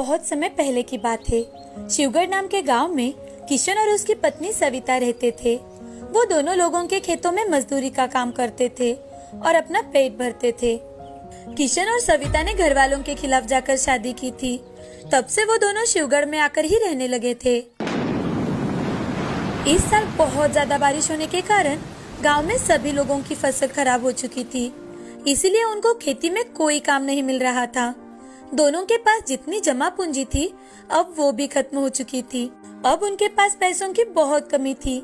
बहुत समय पहले की बात है। शिवगढ़ नाम के गांव में किशन और उसकी पत्नी सविता रहते थे। वो दोनों लोगों के खेतों में मजदूरी का काम करते थे और अपना पेट भरते थे। किशन और सविता ने घर वालों के खिलाफ जाकर शादी की थी। तब से वो दोनों शिवगढ़ में आकर ही रहने लगे थे। इस साल बहुत ज्यादा बारिश होने के कारण गांव में सभी लोगों की फसल खराब हो चुकी थी, इसीलिए उनको खेती में कोई काम नहीं मिल रहा था। दोनों के पास जितनी जमा पूंजी थी, अब वो भी खत्म हो चुकी थी। अब उनके पास पैसों की बहुत कमी थी।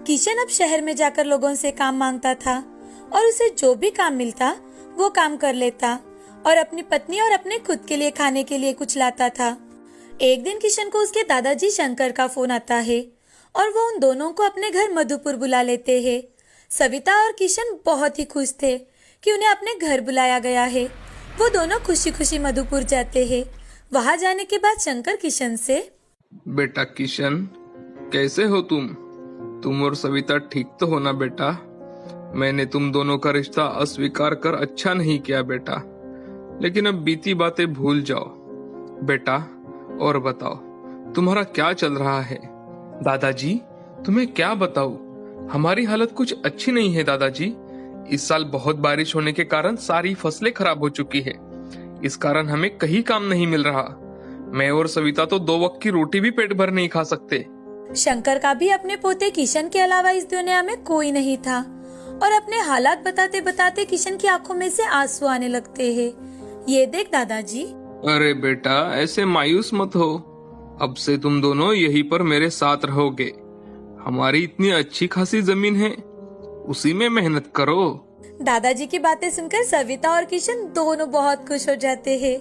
किशन अब शहर में जाकर लोगों से काम मांगता था और उसे जो भी काम मिलता वो काम कर लेता और अपनी पत्नी और अपने खुद के लिए खाने के लिए कुछ लाता था। एक दिन किशन को उसके दादाजी शंकर का फोन आता है और वो उन दोनों को अपने घर मधुपुर बुला लेते हैं। सविता और किशन बहुत ही खुश थे कि उन्हें अपने घर बुलाया गया है। वो दोनों खुशी खुशी मधुपुर जाते हैं। वहां जाने के बाद शंकर किशन से, बेटा किशन, कैसे हो तुम? तुम और सविता ठीक तो हो ना बेटा? मैंने तुम दोनों का रिश्ता अस्वीकार कर अच्छा नहीं किया बेटा, लेकिन अब बीती बातें भूल जाओ बेटा। और बताओ, तुम्हारा क्या चल रहा है? दादाजी, तुम्हें क्या बताऊं, हमारी हालत कुछ अच्छी नहीं है दादाजी। इस साल बहुत बारिश होने के कारण सारी फसलें खराब हो चुकी है। इस कारण हमें कहीं काम नहीं मिल रहा। मैं और सविता तो 2 वक्त की रोटी भी पेट भर नहीं खा सकते। शंकर का भी अपने पोते किशन के अलावा इस दुनिया में कोई नहीं था और अपने हालात बताते बताते किशन की आंखों में से आंसू आने लगते हैं। ये देख दादाजी। अरे बेटा, ऐसे मायूस मत हो। अब से तुम दोनों यहीं पर मेरे साथ रहोगे। हमारी इतनी अच्छी खासी जमीन है, उसी में मेहनत करो। दादाजी की बातें सुनकर सविता और किशन दोनों बहुत खुश हो जाते हैं।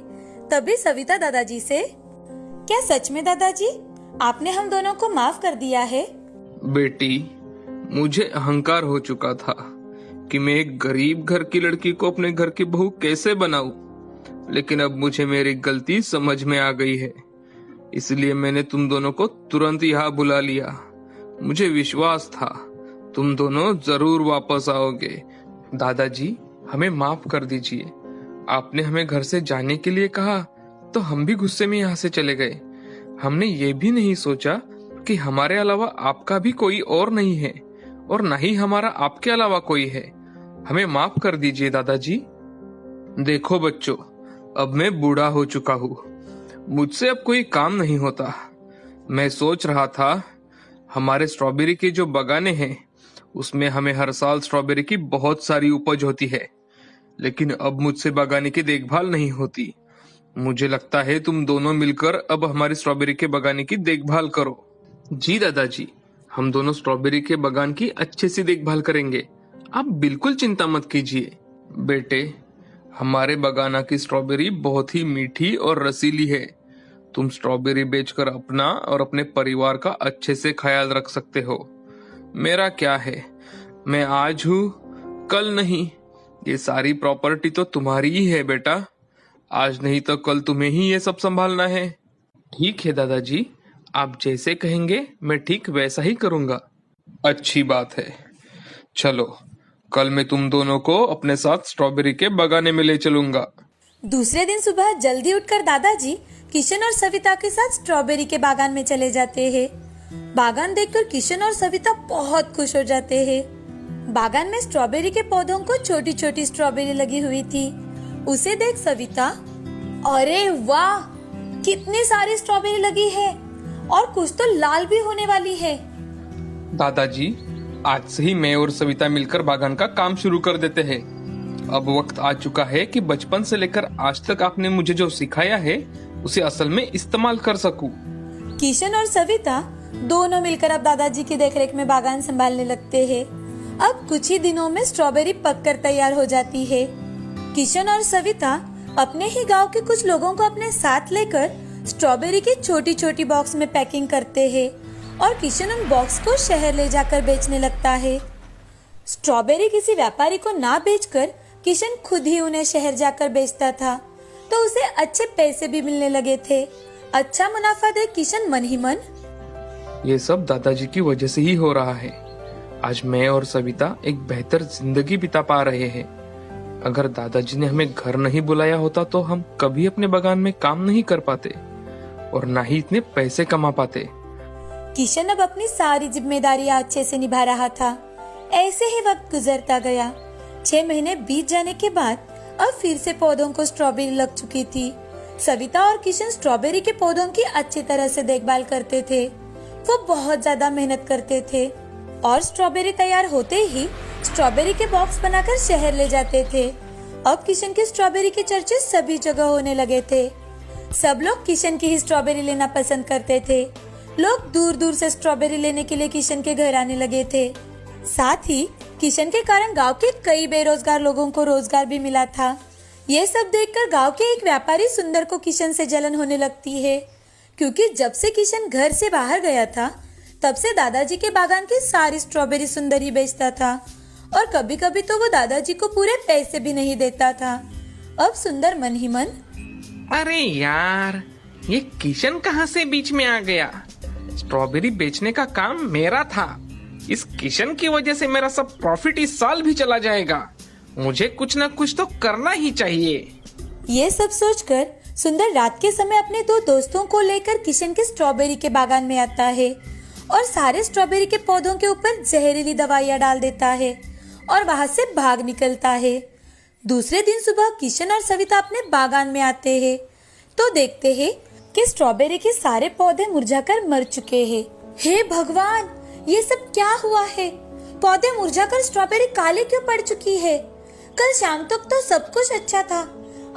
तभी सविता दादाजी से, क्या सच में दादाजी आपने हम दोनों को माफ कर दिया है? बेटी, मुझे अहंकार हो चुका था कि मैं एक गरीब घर की लड़की को अपने घर की बहू कैसे बनाऊं, लेकिन अब मुझे मेरी गलती समझ में आ गई है। इसलिए मैंने तुम दोनों को तुरंत यहाँ बुला लिया। मुझे विश्वास था तुम दोनों जरूर वापस आओगे। दादाजी, हमें माफ कर दीजिए। आपने हमें घर से जाने के लिए कहा तो हम भी गुस्से में यहाँ से चले गए। हमने ये भी नहीं सोचा कि हमारे अलावा आपका भी कोई और नहीं है और न ही हमारा आपके अलावा कोई है। हमें माफ कर दीजिए दादाजी। देखो बच्चों, अब मैं बूढ़ा हो चुका हूँ, मुझसे अब कोई काम नहीं होता। मैं सोच रहा था, हमारे स्ट्रॉबेरी के जो बागाने हैं उसमें हमें हर साल स्ट्रॉबेरी की बहुत सारी उपज होती है, लेकिन अब मुझसे बागाने की देखभाल नहीं होती। मुझे लगता है तुम दोनों मिलकर अब हमारी स्ट्रॉबेरी के बागाने की देखभाल करो। जी दादाजी, हम दोनों स्ट्रॉबेरी के बागान की अच्छे से देखभाल करेंगे। आप बिल्कुल चिंता मत कीजिए। बेटे, हमारे बागाना की स्ट्रॉबेरी बहुत ही मीठी और रसीली है। तुम स्ट्रॉबेरी बेचकर अपना और अपने परिवार का अच्छे से ख्याल रख सकते हो। मेरा क्या है, मैं आज हूँ कल नहीं। ये सारी प्रॉपर्टी तो तुम्हारी ही है बेटा। आज नहीं तो कल तुम्हें ही ये सब संभालना है। ठीक है दादाजी, आप जैसे कहेंगे मैं ठीक वैसा ही करूंगा। अच्छी बात है। चलो, कल मैं तुम दोनों को अपने साथ स्ट्रॉबेरी के बागाने में ले चलूंगा। दूसरे दिन सुबह जल्दी उठकर दादाजी किशन और सविता के साथ स्ट्रॉबेरी के बागान में चले जाते हैं। बागान देखकर किशन और सविता बहुत खुश हो जाते हैं। बागान में स्ट्रॉबेरी के पौधों को छोटी छोटी स्ट्रॉबेरी लगी हुई थी। उसे देख सविता, अरे वाह, कितनी सारी स्ट्रॉबेरी लगी है और कुछ तो लाल भी होने वाली है। दादाजी, आज से ही मैं और सविता मिलकर बागान का काम शुरू कर देते हैं। अब वक्त आ चुका है कि बचपन से लेकर आज तक आपने मुझे जो सिखाया है उसे असल में इस्तेमाल कर सकूं। किशन और सविता दोनों मिलकर अब दादाजी की देखरेख में बागान संभालने लगते हैं। अब कुछ ही दिनों में स्ट्रॉबेरी पककर तैयार हो जाती है। किशन और सविता अपने ही गांव के कुछ लोगों को अपने साथ लेकर स्ट्रॉबेरी की छोटी छोटी बॉक्स में पैकिंग करते हैं और किशन उन बॉक्स को शहर ले जाकर बेचने लगता है। स्ट्रॉबेरी किसी व्यापारी को ना बेचकर किशन खुद ही उन्हें शहर जाकर बेचता था, तो उसे अच्छे पैसे भी मिलने लगे थे। अच्छा मुनाफा देख किशन मन ही मन, ये सब दादाजी की वजह से ही हो रहा है। आज मैं और सविता एक बेहतर जिंदगी बिता पा रहे हैं। अगर दादाजी ने हमें घर नहीं बुलाया होता तो हम कभी अपने बागान में काम नहीं कर पाते। और ना ही इतने पैसे कमा पाते। किशन अब अपनी सारी जिम्मेदारियां अच्छे से निभा रहा था। ऐसे ही वक्त गुजरता गया। 6 महीने बीत जाने के बाद अब फिर से पौधों को स्ट्रॉबेरी लग चुकी थी। सविता और किशन स्ट्रॉबेरी के पौधों की अच्छी तरह से देखभाल करते थे। वो बहुत ज्यादा मेहनत करते थे और स्ट्रॉबेरी तैयार होते ही स्ट्रॉबेरी के बॉक्स बनाकर शहर ले जाते थे। अब किशन की स्ट्रॉबेरी के चर्चे सभी जगह होने लगे थे। सब लोग किशन की ही स्ट्रॉबेरी लेना पसंद करते थे। लोग दूर दूर से स्ट्रॉबेरी लेने के लिए किशन के घर आने लगे थे। साथ ही किशन के कारण गांव के कई बेरोजगार लोगों को रोजगार भी मिला था। ये सब देखकर गांव के एक व्यापारी सुंदर को किशन से जलन होने लगती है, क्योंकि जब से किशन घर से बाहर गया था तब से दादाजी के बागान की सारी स्ट्रॉबेरी सुंदर ही बेचता था और कभी कभी तो वो दादाजी को पूरे पैसे भी नहीं देता था। अब सुंदर मन ही मन, अरे यार, ये किशन कहाँ से बीच में आ गया? स्ट्रॉबेरी बेचने का काम मेरा था। इस किशन की वजह से मेरा सब प्रॉफिट इस साल भी चला जाएगा। मुझे कुछ न कुछ तो करना ही चाहिए। ये सब सोचकर सुंदर रात के समय अपने 2 दोस्तों को लेकर किशन के स्ट्रॉबेरी के बागान में आता है और सारे स्ट्रॉबेरी के पौधों के ऊपर जहरीली दवाइयां डाल देता है और वहां से भाग निकलता है। दूसरे दिन सुबह किशन और सविता अपने बागान में आते हैं तो देखते हैं कि स्ट्रॉबेरी के सारे पौधे मुरझाकर मर चुके हैं। हे भगवान, ये सब क्या हुआ है? पौधे मुरझाकर स्ट्रॉबेरी काली क्यों पड़ चुकी है? कल शाम तक तो सब कुछ अच्छा था।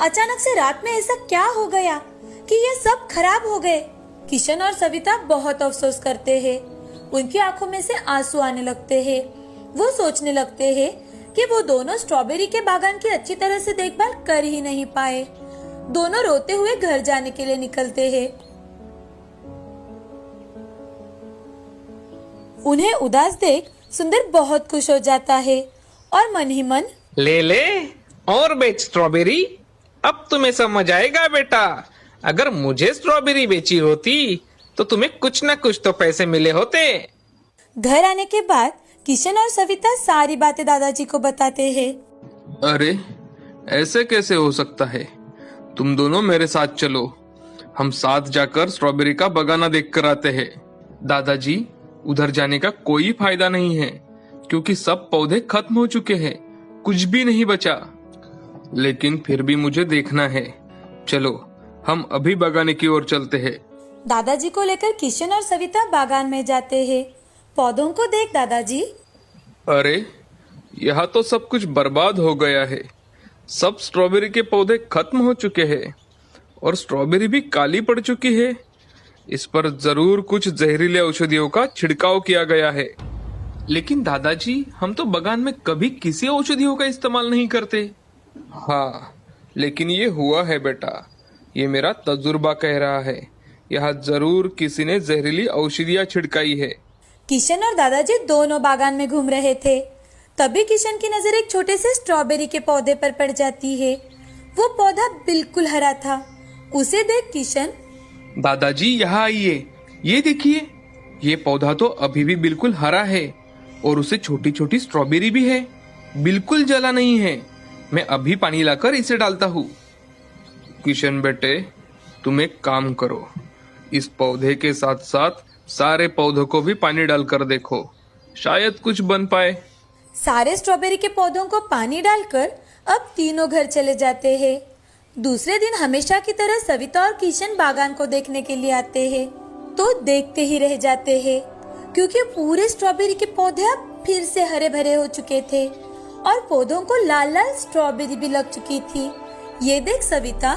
अचानक से रात में ऐसा क्या हो गया कि ये सब खराब हो गए? किशन और सविता बहुत अफसोस करते हैं। उनकी आंखों में से आंसू आने लगते हैं। वो सोचने लगते हैं कि वो दोनों स्ट्रॉबेरी के बागान की अच्छी तरह से देखभाल कर ही नहीं पाए। दोनों रोते हुए घर जाने के लिए निकलते हैं। उन्हें उदास देख सुंदर बहुत खुश हो जाता है और मन ही मन, ले और बेच स्ट्रॉबेरी। अब तुम्हें समझ आएगा बेटा। अगर मुझे स्ट्रॉबेरी बेची होती तो तुम्हें कुछ न कुछ तो पैसे मिले होते। घर आने के बाद किशन और सविता सारी बातें दादाजी को बताते हैं। अरे, ऐसे कैसे हो सकता है? तुम दोनों मेरे साथ चलो। हम साथ जाकर स्ट्रॉबेरी का बगाना देख कर आते हैं। दादाजी, उधर जाने का कोई फायदा नहीं है, क्योंकि सब पौधे खत्म हो चुके हैं। कुछ भी नहीं बचा। लेकिन फिर भी मुझे देखना है। चलो, हम अभी बगाने की ओर चलते हैं। दादाजी को लेकर किशन और सविता बागान में जाते हैं। पौधों को देख दादाजी, अरे, यहाँ तो सब कुछ बर्बाद हो गया है। सब स्ट्रॉबेरी के पौधे खत्म हो चुके हैं और स्ट्रॉबेरी भी काली पड़ चुकी है। इस पर जरूर कुछ जहरीले औषधियों का छिड़काव किया गया है। लेकिन दादाजी, हम तो बगान में कभी किसी औषधियों का इस्तेमाल नहीं करते। हाँ, लेकिन ये हुआ है बेटा। ये मेरा तजुर्बा कह रहा है। यहाँ जरूर किसी ने जहरीली औषधियाँ छिड़काई है। किशन और दादाजी दोनों बागान में घूम रहे थे। तभी किशन की नजर एक छोटे से स्ट्रॉबेरी के पौधे पर पड़ जाती है। वो पौधा बिल्कुल हरा था। उसे देख किशन, दादाजी यहाँ आइए। ये देखिए, ये पौधा तो अभी भी बिल्कुल हरा है और उसे छोटी छोटी स्ट्रॉबेरी भी है। बिल्कुल जला नहीं है। मैं अभी पानी लाकर इसे डालता हूँ। किशन बेटे, तुम एक काम करो। इस पौधे के साथ साथ सारे पौधों को भी पानी डालकर देखो, शायद कुछ बन पाए। सारे स्ट्रॉबेरी के पौधों को पानी डालकर अब तीनों घर चले जाते हैं। दूसरे दिन हमेशा की तरह सविता और किशन बागान को देखने के लिए आते हैं तो देखते ही रह जाते हैं, क्योंकि पूरे स्ट्रॉबेरी के पौधे अब फिर से हरे भरे हो चुके थे और पौधों को लाल लाल स्ट्रॉबेरी भी लग चुकी थी। ये देख सविता,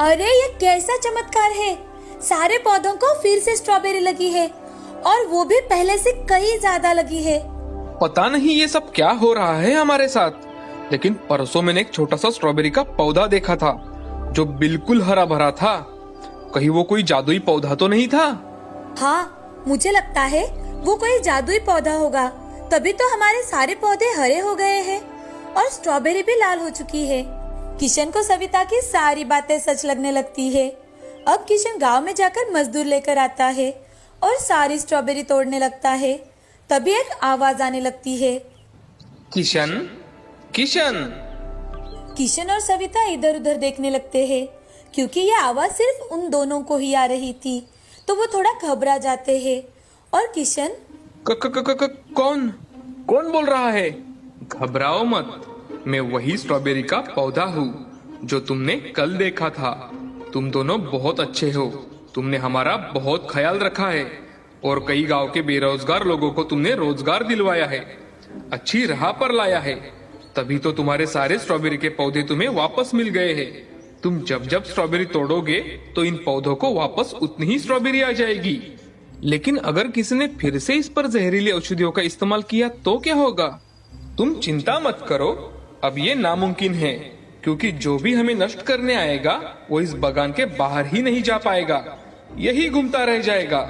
अरे ये कैसा चमत्कार है! सारे पौधों को फिर से स्ट्रॉबेरी लगी है और वो भी पहले से कई ज्यादा लगी है। पता नहीं ये सब क्या हो रहा है हमारे साथ। लेकिन परसों मैंने एक छोटा सा स्ट्रॉबेरी का पौधा देखा था जो बिल्कुल हरा भरा था। कहीं वो कोई जादुई पौधा तो नहीं था? हाँ, मुझे लगता है वो कोई जादुई पौधा होगा, तभी तो हमारे सारे पौधे हरे हो गए हैं और स्ट्रॉबेरी भी लाल हो चुकी है। किशन को सविता की सारी बातें सच लगने लगती है। अब किशन गांव में जाकर मजदूर लेकर आता है और सारी स्ट्रॉबेरी तोड़ने लगता है। तभी एक आवाज आने लगती है, किशन, किशन। किशन और सविता इधर उधर देखने लगते हैं। क्योंकि ये आवाज सिर्फ उन दोनों को ही आ रही थी, तो वो थोड़ा घबरा जाते हैं। और किशन क, क, क, क, क, कौन कौन बोल रहा है? घबराओ मत, मैं वही स्ट्रॉबेरी का पौधा हूँ जो तुमने कल देखा था। तुम दोनों बहुत अच्छे हो, तुमने हमारा बहुत ख्याल रखा है और कई गांव के बेरोजगार लोगों को तुमने रोजगार दिलवाया है, अच्छी राह पर लाया है। तभी तो तुम्हारे सारे स्ट्रॉबेरी के पौधे तुम्हें वापस मिल गए हैं। तुम जब जब स्ट्रॉबेरी तोड़ोगे तो इन पौधों को वापस उतनी ही स्ट्रॉबेरी आ जाएगी। लेकिन अगर किसी ने फिर से इस पर जहरीली औषधियों का इस्तेमाल किया तो क्या होगा? तुम चिंता मत करो, अब ये नामुमकिन है, क्योंकि जो भी हमें नष्ट करने आएगा वो इस बागान के बाहर ही नहीं जा पाएगा, यही घूमता रह जाएगा।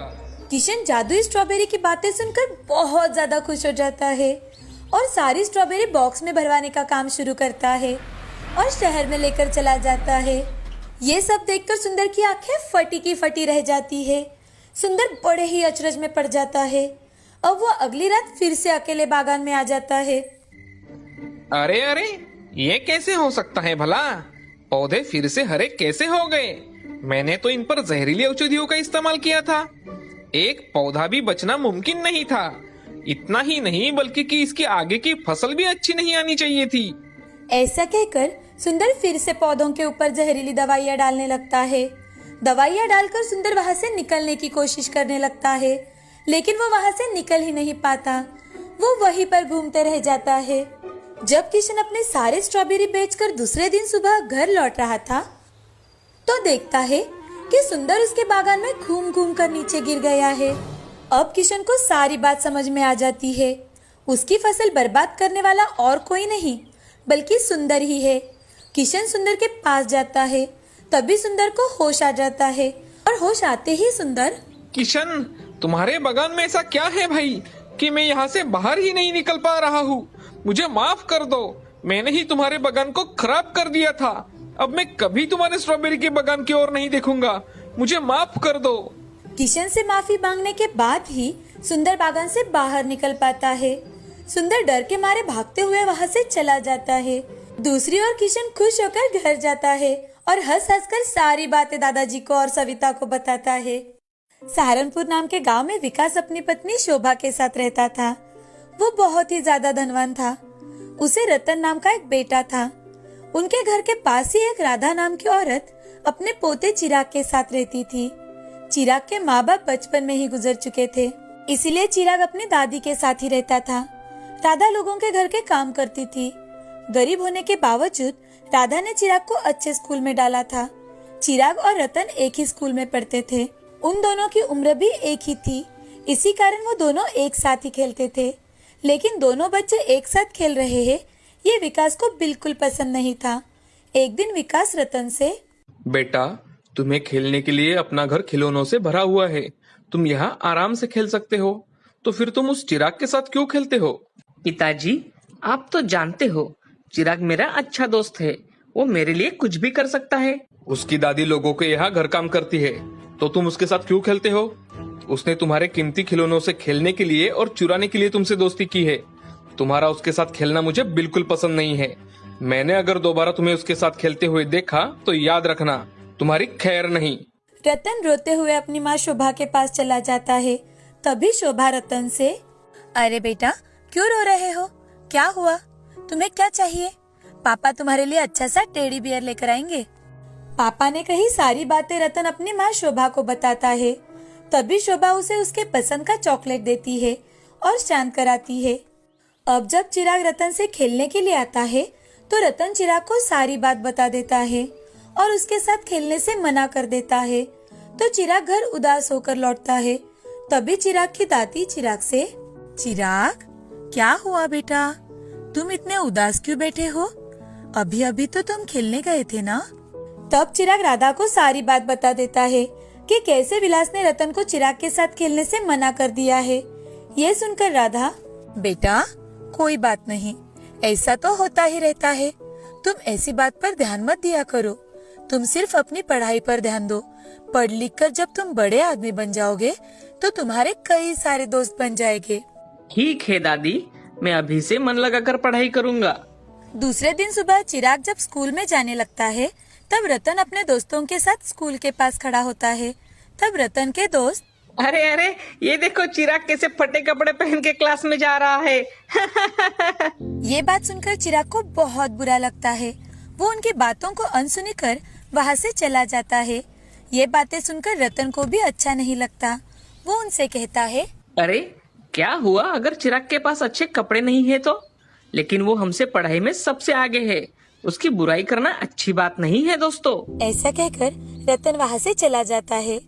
किशन जादुई स्ट्रॉबेरी की बातें सुनकर बहुत ज्यादा खुश हो जाता है और सारी स्ट्रॉबेरी बॉक्स में भरवाने का काम शुरू करता है और शहर में लेकर चला जाता है। ये सब देखकर सुंदर की आंखें फटी की फटी रह जाती है। सुंदर बड़े ही अचरज में पड़ जाता है। अब वो अगली रात फिर से अकेले बागान में आ जाता है। अरे अरे, ये कैसे हो सकता है भला? पौधे फिर से हरे कैसे हो गए? मैंने तो इन पर जहरीली औषधियों का इस्तेमाल किया था। एक पौधा भी बचना मुमकिन नहीं था। इतना ही नहीं बल्कि कि इसकी आगे की फसल भी अच्छी नहीं आनी चाहिए थी। ऐसा कहकर सुंदर फिर से पौधों के ऊपर जहरीली दवाइयाँ डालने लगता है। दवाइयाँ डालकर सुंदर वहाँ से निकलने की कोशिश करने लगता है, लेकिन वो वहाँ से निकल ही नहीं पाता। वो वहीं पर घूमते रह जाता है। जब किशन अपने सारे स्ट्रॉबेरी बेचकर दूसरे दिन सुबह घर लौट रहा था, तो देखता है कि सुंदर उसके बागान में घूम घूम कर नीचे गिर गया है। अब किशन को सारी बात समझ में आ जाती है। उसकी फसल बर्बाद करने वाला और कोई नहीं बल्कि सुंदर ही है। किशन सुंदर के पास जाता है, तभी सुंदर को होश आ जाता है और होश आते ही सुंदर, किशन, तुम्हारे बागान में ऐसा क्या है भाई कि मैं यहाँ से बाहर ही नहीं निकल पा रहा हूँ? मुझे माफ कर दो, मैंने ही तुम्हारे बागान को खराब कर दिया था। अब मैं कभी तुम्हारे स्ट्रॉबेरी के बागान की ओर नहीं देखूंगा, मुझे माफ कर दो। किशन से माफी मांगने के बाद ही सुंदर बागान से बाहर निकल पाता है। सुंदर डर के मारे भागते हुए वहाँ से चला जाता है। दूसरी ओर किशन खुश होकर घर जाता है और हंस हंस कर सारी बातें दादाजी को और सविता को बताता है। सहारनपुर नाम के गांव में विकास अपनी पत्नी शोभा के साथ रहता था। वो बहुत ही ज्यादा धनवान था। उसे रतन नाम का एक बेटा था। उनके घर के पास ही एक राधा नाम की औरत अपने पोते चिराग के साथ रहती थी। चिराग के माँ बाप बचपन में ही गुजर चुके थे, इसीलिए चिराग अपनी दादी के साथ ही रहता था। राधा लोगों के घर के काम करती थी। गरीब होने के बावजूद राधा ने चिराग को अच्छे स्कूल में डाला था। चिराग और रतन एक ही स्कूल में पढ़ते थे। उन दोनों की उम्र भी एक ही थी, इसी कारण वो दोनों एक साथ ही खेलते थे। लेकिन दोनों बच्चे एक साथ खेल रहे हैं, ये विकास को बिल्कुल पसंद नहीं था। एक दिन विकास रतन से, बेटा, तुम्हें खेलने के लिए अपना घर खिलौनों से भरा हुआ है, तुम यहाँ आराम से खेल सकते हो, तो फिर तुम उस चिराग के साथ क्यों खेलते हो? पिताजी, आप तो जानते हो चिराग मेरा अच्छा दोस्त है, वो मेरे लिए कुछ भी कर सकता है। उसकी दादी लोगों के यहाँ घर काम करती है, तो तुम उसके साथ क्यों खेलते हो? उसने तुम्हारे कीमती खिलौनों से खेलने के लिए और चुराने के लिए तुमसे दोस्ती की है। तुम्हारा उसके साथ खेलना मुझे बिल्कुल पसंद नहीं है। मैंने अगर दोबारा तुम्हें उसके साथ खेलते हुए देखा तो याद रखना, तुम्हारी खैर नहीं। रतन रोते हुए अपनी माँ शोभा के पास चला जाता है। तभी शोभा रतन से, अरे बेटा, क्यों रो रहे हो? क्या हुआ? तुम्हें क्या चाहिए? पापा तुम्हारे लिए अच्छा सा टेडी बियर लेकर आएंगे। पापा ने कही सारी बातें रतन अपनी माँ शोभा को बताता है। तभी शोभा उसे उसके पसंद का चॉकलेट देती है और शांत कराती है। अब जब चिराग रतन से खेलने के लिए आता है तो रतन चिराग को सारी बात बता देता है और उसके साथ खेलने से मना कर देता है। तो चिराग घर उदास होकर लौटता है। तभी चिराग की दादी चिराग से, चिराग, क्या हुआ बेटा? तुम इतने उदास क्यों बैठे हो? अभी अभी तो तुम खेलने गए थे ना? तब चिराग राधा को सारी बात बता देता है कि कैसे विलास ने रतन को चिराग के साथ खेलने से मना कर दिया है। ये सुनकर राधा, बेटा कोई बात नहीं, ऐसा तो होता ही रहता है, तुम ऐसी बात पर ध्यान मत दिया करो, तुम सिर्फ अपनी पढ़ाई पर ध्यान दो। पढ़ लिख कर जब तुम बड़े आदमी बन जाओगे तो तुम्हारे कई सारे दोस्त बन जाएंगे। ठीक है दादी, मैं अभी से मन लगाकर पढ़ाई करूँगा। दूसरे दिन सुबह चिराग जब स्कूल में जाने लगता है तब रतन अपने दोस्तों के साथ स्कूल के पास खड़ा होता है। तब रतन के दोस्त, अरे अरे, ये देखो चिराग कैसे फटे कपड़े पहन के क्लास में जा रहा है। ये बात सुनकर चिराग को बहुत बुरा लगता है। वो उनकी बातों को अनसुनी कर वहाँ से चला जाता है। ये बातें सुनकर रतन को भी अच्छा नहीं लगता। वो उनसे कहता है, अरे क्या हुआ अगर चिराग के पास अच्छे कपड़े नहीं है तो? लेकिन वो हमसे पढ़ाई में सबसे आगे है, उसकी बुराई करना अच्छी बात नहीं है दोस्तों। ऐसा कहकर रतन वहाँ से चला जाता है।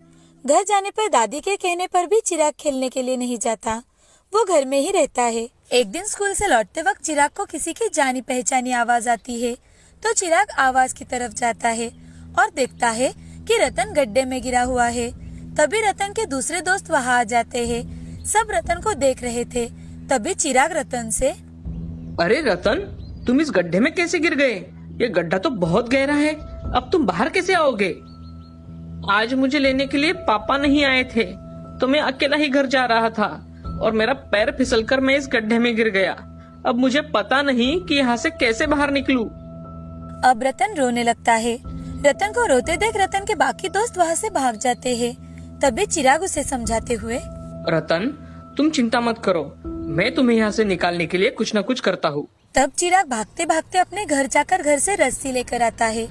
घर जाने पर दादी के कहने पर भी चिराग खेलने के लिए नहीं जाता। वो घर में ही रहता है। एक दिन स्कूल से लौटते वक्त चिराग को किसी की जानी पहचानी आवाज आती है, तो चिराग आवाज की तरफ जाता है और देखता है कि रतन गड्ढे में गिरा हुआ है। तभी रतन के दूसरे दोस्त वहाँ आ जाते हैं। सब रतन को देख रहे थे। तभी चिराग रतन से, अरे रतन, तुम इस गड्ढे में कैसे गिर गए? ये गड्ढा तो बहुत गहरा है, अब तुम बाहर कैसे आओगे? आज मुझे लेने के लिए पापा नहीं आए थे, तो मैं अकेला ही घर जा रहा था और मेरा पैर फिसलकर मैं इस गड्ढे में गिर गया। अब मुझे पता नहीं कि यहाँ से कैसे बाहर निकलूं। अब रतन रोने लगता है। रतन को रोते देख रतन के बाकी दोस्त वहाँ से भाग जाते हैं। तभी चिराग उसे समझाते हुए, रतन, तुम चिंता मत करो, मैं तुम्हें यहाँ से निकालने के लिए कुछ न कुछ करता हूँ। तब चिराग भागते भागते अपने घर जाकर घर से रस्सी लेकर आता है।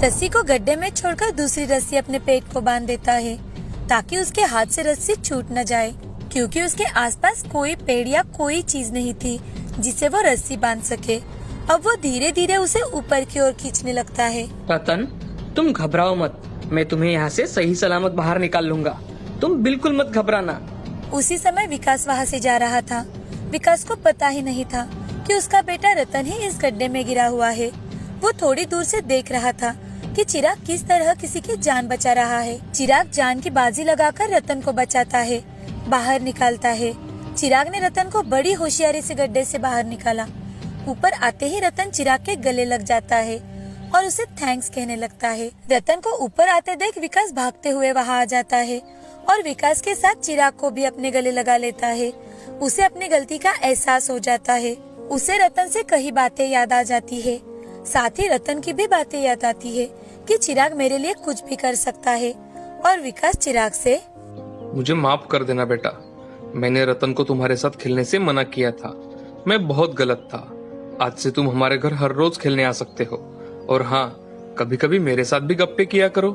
रस्सी को गड्ढे में छोड़कर दूसरी रस्सी अपने पेट को बांध देता है, ताकि उसके हाथ से रस्सी छूट न जाए, क्योंकि उसके आसपास कोई पेड़ या कोई चीज नहीं थी जिसे वो रस्सी बांध सके। अब वो धीरे धीरे उसे ऊपर की ओर खींचने लगता है। रतन, तुम घबराओ मत, मैं तुम्हें यहाँ से सही सलामत बाहर निकाल लूंगा, तुम बिल्कुल मत घबराना। उसी समय विकास वहाँ से जा रहा था। विकास को पता ही नहीं था कि उसका बेटा रतन ही इस गड्ढे में गिरा हुआ है। वो थोड़ी दूर से देख रहा था कि चिराग किस तरह किसी की जान बचा रहा है। चिराग जान की बाजी लगाकर रतन को बचाता है, बाहर निकालता है। चिराग ने रतन को बड़ी होशियारी से गड्ढे से बाहर निकाला। ऊपर आते ही रतन चिराग के गले लग जाता है और उसे थैंक्स कहने लगता है। रतन को ऊपर आते देख विकास भागते हुए वहाँ आ जाता है और विकास के साथ चिराग को भी अपने गले लगा लेता है। उसे अपनी गलती का एहसास हो जाता है। उसे रतन से कई बातें याद आ जाती है। साथ ही रतन की भी बातें याद आती है कि चिराग मेरे लिए कुछ भी कर सकता है। और विकास चिराग से, मुझे माफ कर देना बेटा, मैंने रतन को तुम्हारे साथ खेलने से मना किया था, मैं बहुत गलत था। आज से तुम हमारे घर हर रोज खेलने आ सकते हो, और हाँ, कभी कभी मेरे साथ भी गप्पे किया करो।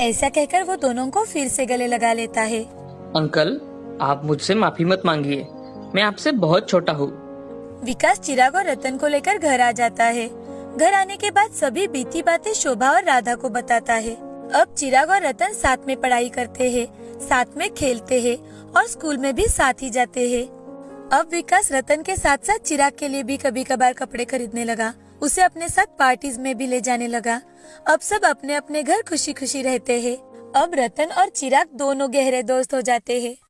ऐसा कहकर वो दोनों को फिर से गले लगा लेता है। अंकल, आप मुझसे माफी मत मांगिए, मैं आपसे बहुत छोटा हूँ। विकास चिराग और रतन को लेकर घर आ जाता है। घर आने के बाद सभी बीती बातें शोभा और राधा को बताता है। अब चिराग और रतन साथ में पढ़ाई करते हैं, साथ में खेलते हैं और स्कूल में भी साथ ही जाते हैं। अब विकास रतन के साथ साथ चिराग के लिए भी कभी कभार कपड़े खरीदने लगा। उसे अपने साथ पार्टीज में भी ले जाने लगा। अब सब अपने अपने घर खुशी खुशी रहते हैं। अब रतन और चिराग दोनों गहरे दोस्त हो जाते हैं।